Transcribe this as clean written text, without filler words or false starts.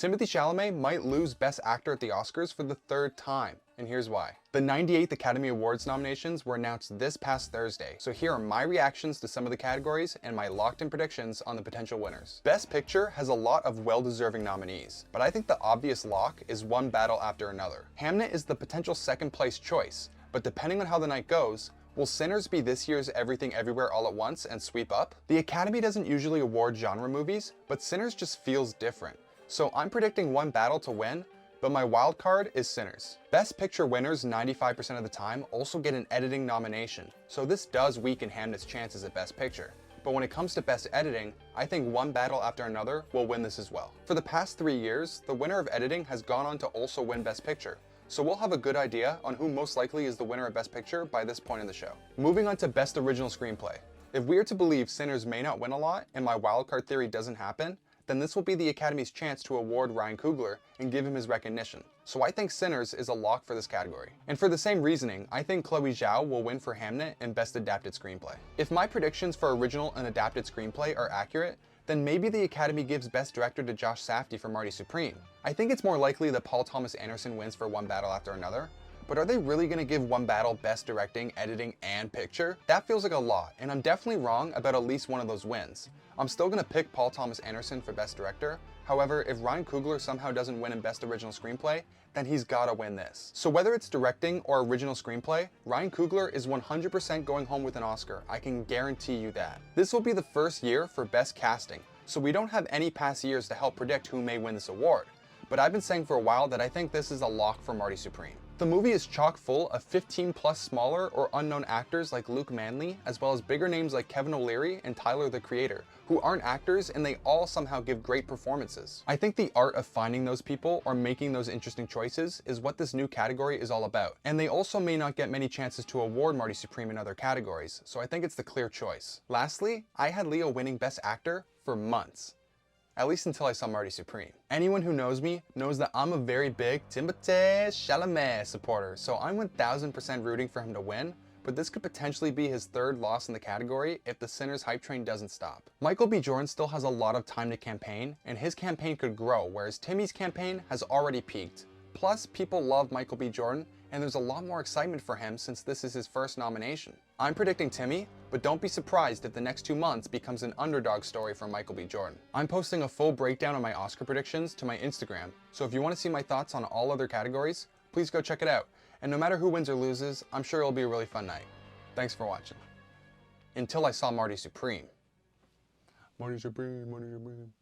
Timothée Chalamet might lose Best Actor at the Oscars for the third time, and here's why. The 98th Academy Awards nominations were announced this past Thursday, so here are my reactions to some of the categories and my locked-in predictions on the potential winners. Best Picture has a lot of well-deserving nominees, but I think the obvious lock is One Battle After Another. Hamnet is the potential second-place choice, but depending on how the night goes, will Sinners be this year's Everything Everywhere All at Once and sweep up? The Academy doesn't usually award genre movies, but Sinners just feels different. So I'm predicting One Battle to win, but my wild card is Sinners. Best Picture winners 95% of the time also get an editing nomination, so this does weaken Hamnet's chances at Best Picture. But when it comes to Best Editing, I think One Battle After Another will win this as well. For the past 3 years, the winner of editing has gone on to also win Best Picture, so we'll have a good idea on who most likely is the winner of Best Picture by this point in the show. Moving on to Best Original Screenplay. If we are to believe Sinners may not win a lot and my wildcard theory doesn't happen, then this will be the Academy's chance to award Ryan Coogler and give him his recognition. So I think Sinners is a lock for this category. And for the same reasoning, I think Chloe Zhao will win for Hamnet and Best Adapted Screenplay. If my predictions for original and adapted screenplay are accurate, then maybe the Academy gives Best Director to Josh Safdie for Marty Supreme. I think it's more likely that Paul Thomas Anderson wins for One Battle After Another, but are they really going to give One Battle Best Directing, Editing, and Picture? That feels like a lot, and I'm definitely wrong about at least one of those wins. I'm still going to pick Paul Thomas Anderson for Best Director. However, if Ryan Coogler somehow doesn't win in Best Original Screenplay, then he's gotta win this. So whether it's directing or original screenplay, Ryan Coogler is 100% going home with an Oscar. I can guarantee you that. This will be the first year for Best Casting, so we don't have any past years to help predict who may win this award. But I've been saying for a while that I think this is a lock for Marty Supreme. The movie is chock full of 15 plus smaller or unknown actors like Luke Manley, as well as bigger names like Kevin O'Leary and Tyler the Creator, who aren't actors and they all somehow give great performances. I think the art of finding those people or making those interesting choices is what this new category is all about. And they also may not get many chances to award Marty Supreme in other categories, so I think it's the clear choice. Lastly, I had Leo winning Best Actor for months. At least until I saw Marty Supreme. Anyone who knows me knows that I'm a very big Timothée Chalamet supporter, so I'm 1000% rooting for him to win, but this could potentially be his third loss in the category if the Sinners hype train doesn't stop. Michael B. Jordan still has a lot of time to campaign, and his campaign could grow, whereas Timmy's campaign has already peaked. Plus, people love Michael B. Jordan, and there's a lot more excitement for him since this is his first nomination. I'm predicting Timmy, but don't be surprised if the next 2 months becomes an underdog story for Michael B. Jordan. I'm posting a full breakdown of my Oscar predictions to my Instagram, so if you want to see my thoughts on all other categories, please go check it out. And no matter who wins or loses, I'm sure it'll be a really fun night. Thanks for watching. Until I saw Marty Supreme. Marty Supreme, Marty Supreme.